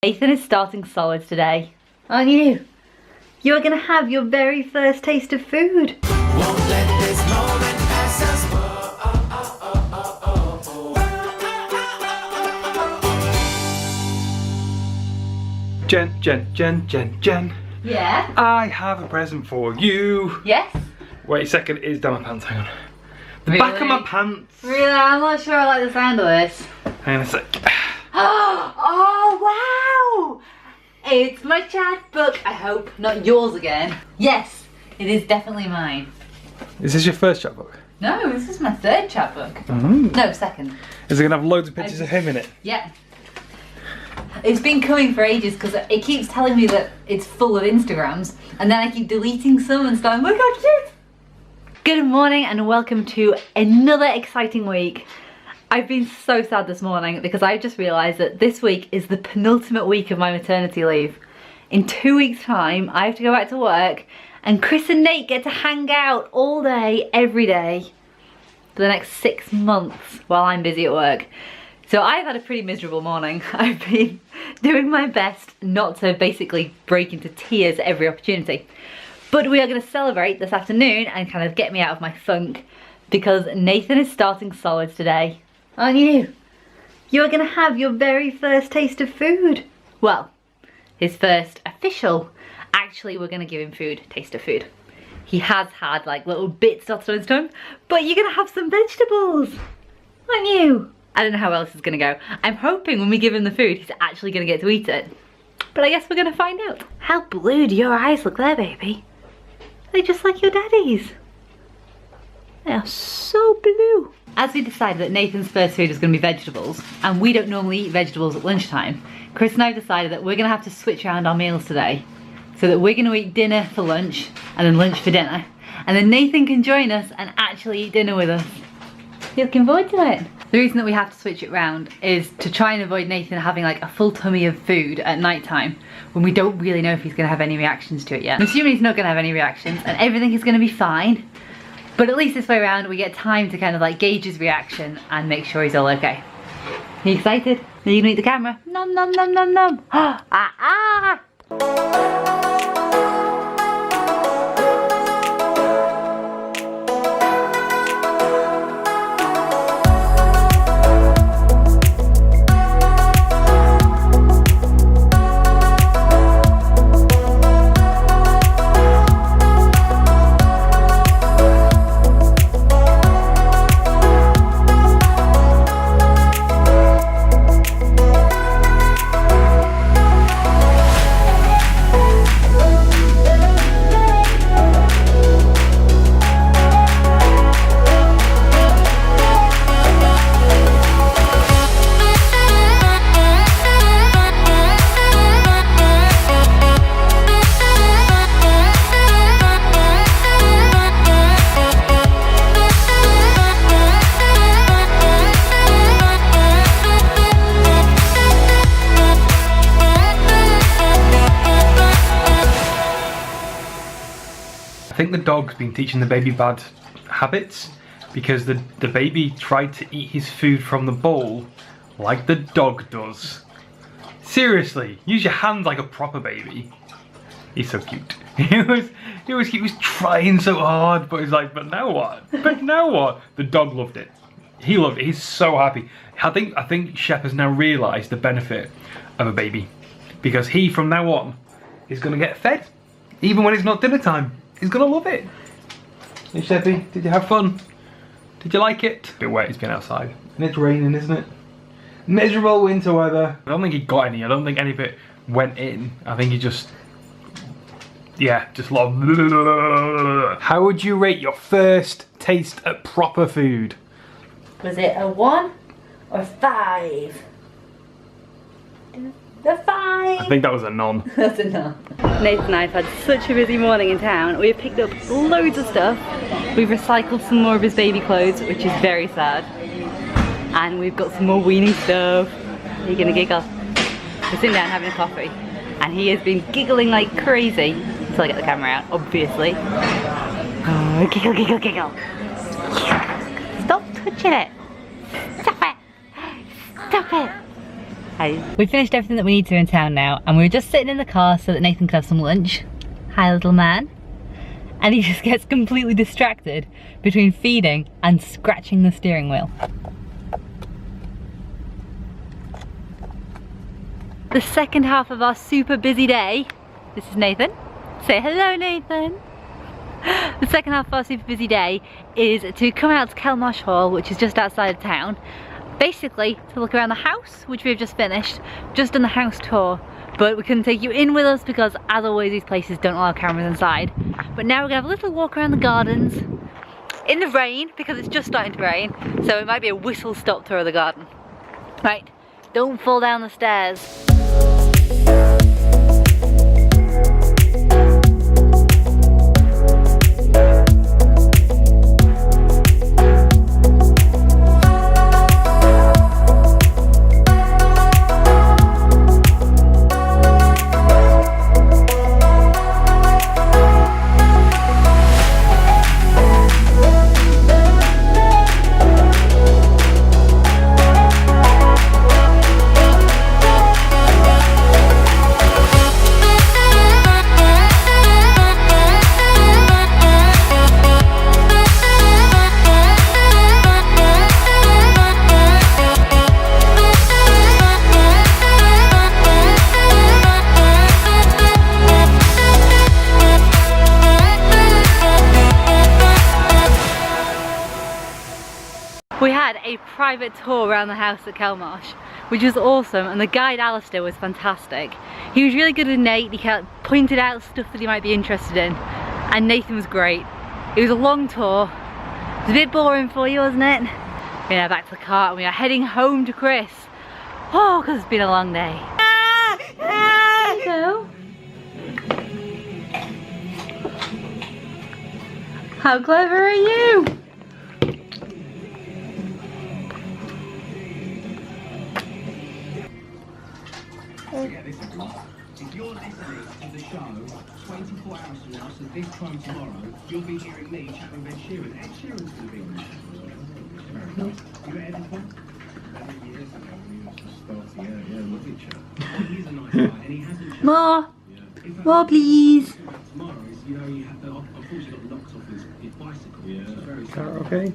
Nathan is starting solids today, aren't you? You're gonna have your very first taste of food. Won't let this moment pass us by. Jen. Yeah? I have a present for you. Yes? Wait a second, it's down my pants, hang on. The Really? back of my pants. Really? I'm not sure I like the sound of this. Hang on a sec. Oh, wow! It's my chapbook. I hope not yours again. Yes, it is definitely mine. Is this your first chapbook? No, this is my third chapbook. Mm. No, second. Is it gonna have loads of pictures of him in it? Yeah. It's been coming for ages because it keeps telling me that it's full of Instagrams, and then I keep deleting some and stuff. Oh my god, shit! Good morning and welcome to another exciting week. I've been so sad this morning because I've just realised that this week is the penultimate week of my maternity leave. In 2 weeks' time, I have to go back to work, and Chris and Nate get to hang out all day, every day, for the next 6 months while I'm busy at work. So I've had a pretty miserable morning. I've been doing my best not to basically break into tears at every opportunity. But we are going to celebrate this afternoon and kind of get me out of my funk because Nathan is starting solids today, aren't you? You're going to have your very first taste of food. Well, his first official. Actually, we're going to give him food, taste of food. He has had like little bits dotted on his tongue, but you're going to have some vegetables, aren't you? I don't know how else it's gonna go. I'm hoping when we give him the food, he's actually gonna get to eat it. But I guess we're gonna find out. How blue do your eyes look there, baby? They're just like your daddy's. They are so blue. As we decided that Nathan's first food is gonna be vegetables, and we don't normally eat vegetables at lunchtime, Chris and I have decided that we're gonna have to switch around our meals today. So that we're gonna eat dinner for lunch, and then lunch for dinner. And then Nathan can join us and actually eat dinner with us. You looking forward to it? The reason that we have to switch it round is to try and avoid Nathan having like a full tummy of food at night time when we don't really know if he's gonna have any reactions to it yet. I'm assuming he's not gonna have any reactions and everything is gonna be fine, but at least this way around we get time to kind of like gauge his reaction and make sure he's all okay. Are you excited? Are you gonna eat the camera? Nom nom nom nom nom. Ah. I think the dog's been teaching the baby bad habits because the baby tried to eat his food from the bowl like the dog does. Seriously, use your hands like a proper baby. He's so cute. He was trying so hard, but he's like, but now what? But now what? The dog loved it. He loved it. He's so happy. I think Shep has now realised the benefit of a baby because he, from now on, is going to get fed even when it's not dinner time. He's gonna love it. Hey Sheppy, did you have fun? Did you like it? A bit wet, it's been outside. And it's raining, isn't it? Miserable winter weather. I don't think he got any. I don't think any of it went in. I think he just... yeah, just a lot of... How would you rate your first taste at proper food? Was it a 1 or 5? A 5. I think that was a none. That's a none. Nathan and I have had such a busy morning in town. We've picked up loads of stuff. We've recycled some more of his baby clothes, which is very sad. And we've got some more weaning stuff. Are you gonna giggle? We're sitting down having a coffee, and he has been giggling like crazy until I get the camera out, obviously. Oh, giggle, giggle, giggle. Stop touching it. Stop it. Stop it. Hi. We finished everything that we need to in town now, and we were just sitting in the car so that Nathan could have some lunch. Hi, little man. And he just gets completely distracted between feeding and scratching the steering wheel. The second half of our super busy day. This is Nathan. Say hello, Nathan. The second half of our super busy day is to come out to Kelmarsh Hall, which is just outside of town. Basically, to look around the house, which we've just finished, just done the house tour, but we couldn't take you in with us because, as always, these places don't allow cameras inside. But now we're gonna have a little walk around the gardens, in the rain, because it's just starting to rain, so it might be a whistle-stop tour of the garden. Right, don't fall down the stairs. We had a private tour around the house at Kelmarsh, which was awesome, and the guide Alistair was fantastic. He was really good with Nate. He kept pointed out stuff that he might be interested in, and Nathan was great. It was a long tour. It was a bit boring for you, wasn't it? We're now back to the car and we are heading home to Chris. Oh, because it's been a long day. Hello. How clever are you? If you're listening to the show 24 hours from now, so this time tomorrow, you'll be hearing me chatting with Ed Sheeran. Ed Sheeran's going to be on this. You got Ed as well? Many years ago when he was just starting out, yeah, lovely chat. He's a nice guy, and he hasn't chatted. More! More, please! Tomorrow is, you know, you have to, unfortunately got knocked off his bicycle. Yeah. Very Carrot okay?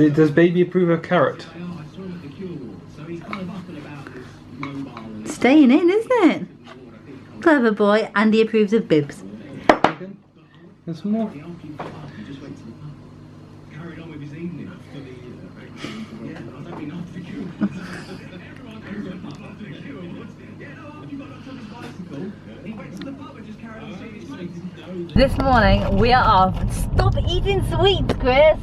Does baby approve of carrot? I saw him at the Cure Ward, so he's kind of up and about his mobile. Staying in, isn't it? Clever boy, and he approves of bibs. There's some more. Carried on with his evening after the yeah, I don't mean after the Cure. Everyone goes after the Cure. Yeah, no, if you got knocked on his bicycle, he went to the pub and just carried on seeing his mates. This morning we are off. Stop eating sweets, Chris!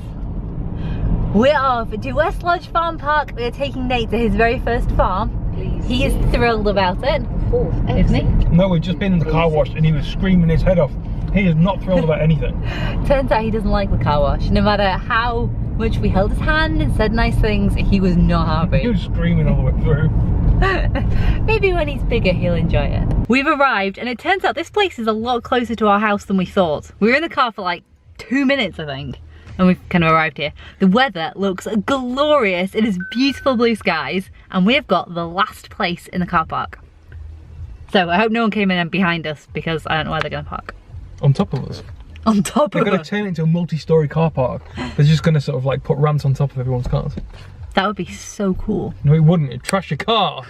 We're off to West Lodge Farm Park. We are taking Nate to his very first farm. Please. He is thrilled about it, isn't he? No, we've just been in the car wash and he was screaming his head off. He is not thrilled about anything. Turns out he doesn't like the car wash. No matter how much we held his hand and said nice things, he was not happy. He was screaming all the way through. Maybe when he's bigger he'll enjoy it. We've arrived and it turns out this place is a lot closer to our house than we thought. We were in the car for like 2 minutes, I think, and we've kind of arrived here. The weather looks glorious. It is beautiful blue skies, and we have got the last place in the car park. So I hope no one came in behind us, because I don't know where they're going to park. On top of us. On top of us? They're going to turn it into a multi-storey car park. They're just going to sort of like put ramps on top of everyone's cars. That would be so cool. No, it wouldn't. It'd trash your car.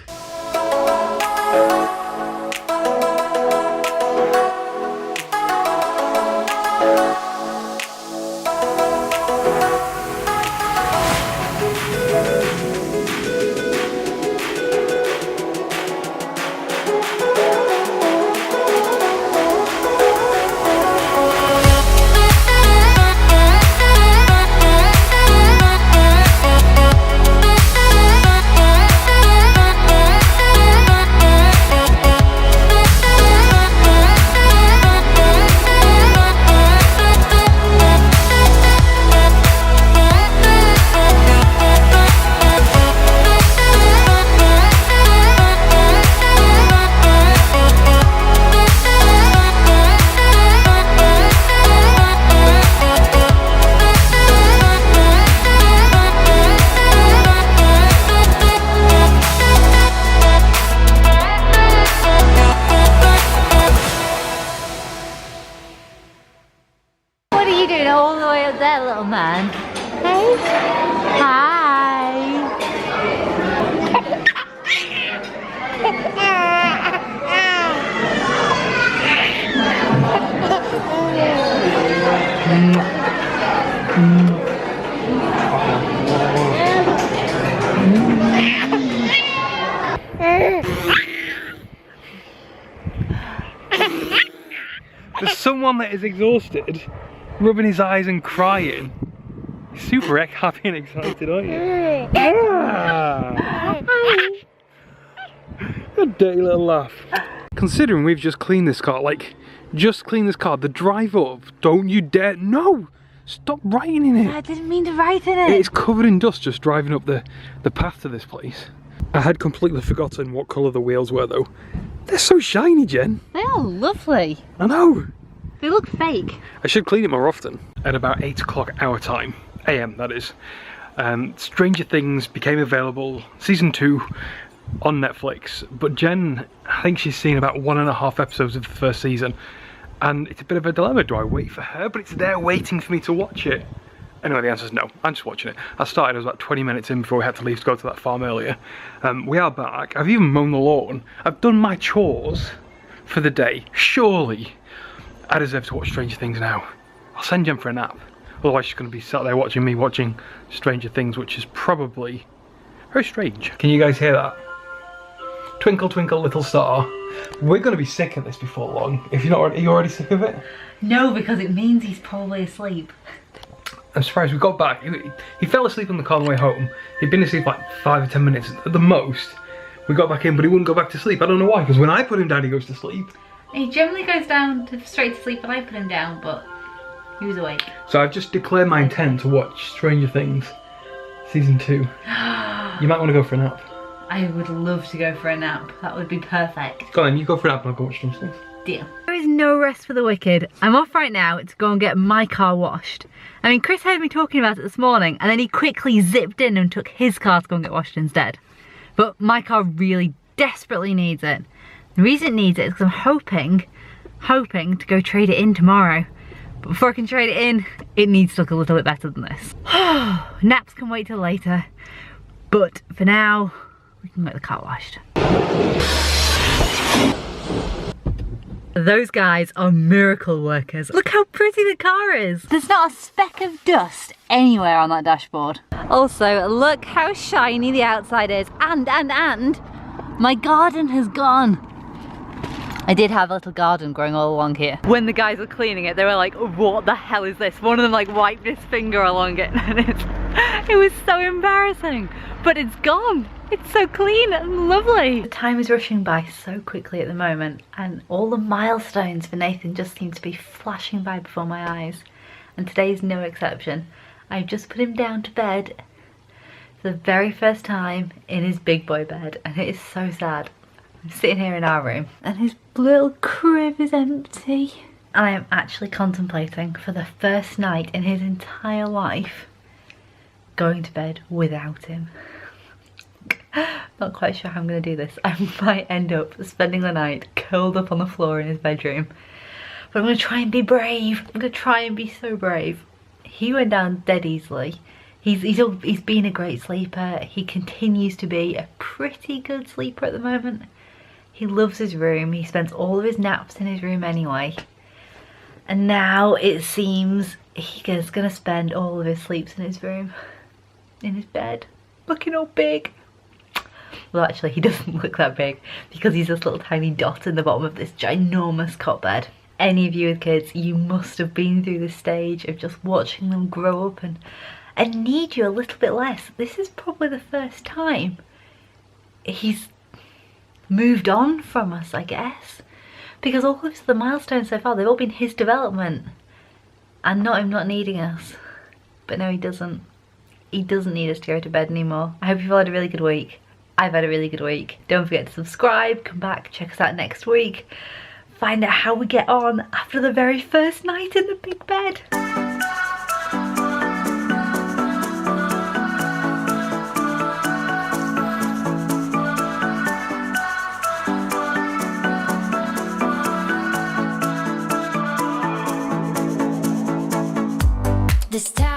there, little man. Hey. Hi. There's someone that is exhausted, rubbing his eyes and crying. Super happy and excited, aren't you? Ah. A dirty little laugh. Considering we've just cleaned this car, like, just cleaned this car, the drive up, don't you dare, no! Stop writing in it! I didn't mean to write in it! It's covered in dust just driving up the path to this place. I had completely forgotten what colour the wheels were though. They're so shiny, Jen. They are lovely. I know. They look fake. I should clean it more often. At about 8 o'clock our time, AM that is, Stranger Things became available, season 2, on Netflix. But Jen, I think she's seen about 1.5 episodes of the first season. And it's a bit of a dilemma. Do I wait for her? But it's there waiting for me to watch it. Anyway, the answer is no. I'm just watching it. I was about 20 minutes in before we had to leave to go to that farm earlier. We are back. I've even mown the lawn. I've done my chores for the day. Surely I deserve to watch Stranger Things now. I'll send Jen for a nap. Otherwise she's going to be sat there watching me watching Stranger Things, which is probably very strange. Can you guys hear that? Twinkle, twinkle, little star. We're going to be sick of this before long. If you're not, are you already sick of it? No, because it means he's probably asleep. I'm surprised we got back. He fell asleep on the car on the way home. He'd been asleep like 5 or 10 minutes at the most. We got back in, but he wouldn't go back to sleep. I don't know why, because when I put him down, he goes to sleep. He generally goes down straight to sleep when I put him down, but he was awake. So I've just declared my intent to watch Stranger Things season 2. You might want to go for a nap. I would love to go for a nap. That would be perfect. Go on, you go for a nap and I'll go watch Stranger Things. Deal. There is no rest for the wicked. I'm off right now to go and get my car washed. I mean, Chris heard me talking about it this morning and then he quickly zipped in and took his car to go and get washed instead. But my car really desperately needs it. The reason it needs it is because I'm hoping to go trade it in tomorrow. But before I can trade it in, it needs to look a little bit better than this. Naps can wait till later. But for now, we can get the car washed. Those guys are miracle workers. Look how pretty the car is. There's not a speck of dust anywhere on that dashboard. Also, look how shiny the outside is. And, my garden has gone. I did have a little garden growing all along here. When the guys were cleaning it, they were like, what the hell is this? One of them like wiped his finger along it and it was so embarrassing. But it's gone. It's so clean and lovely. The time is rushing by so quickly at the moment and all the milestones for Nathan just seem to be flashing by before my eyes. And today's no exception. I've just put him down to bed for the very first time in his big boy bed and it is so sad. I'm sitting here in our room and his little crib is empty. And I am actually contemplating for the first night in his entire life going to bed without him. Not quite sure how I'm going to do this. I might end up spending the night curled up on the floor in his bedroom. But I'm going to try and be brave. I'm going to try and be so brave. He went down dead easily. He's been a great sleeper. He continues to be a pretty good sleeper at the moment. He loves his room. He spends all of his naps in his room anyway. And now it seems he's going to spend all of his sleeps in his room. In his bed. Looking all big. Well, actually, he doesn't look that big because he's this little tiny dot in the bottom of this ginormous cot bed. Any of you with kids, you must have been through this stage of just watching them grow up and need you a little bit less. This is probably the first time he's moved on from us, I guess. Because all of the milestones so far, they've all been his development and not him not needing us. But no, he doesn't. He doesn't need us to go to bed anymore. I hope you've all had a really good week. I've had a really good week. Don't forget to subscribe, come back, check us out next week. Find out how we get on after the very first night in the big bed. This time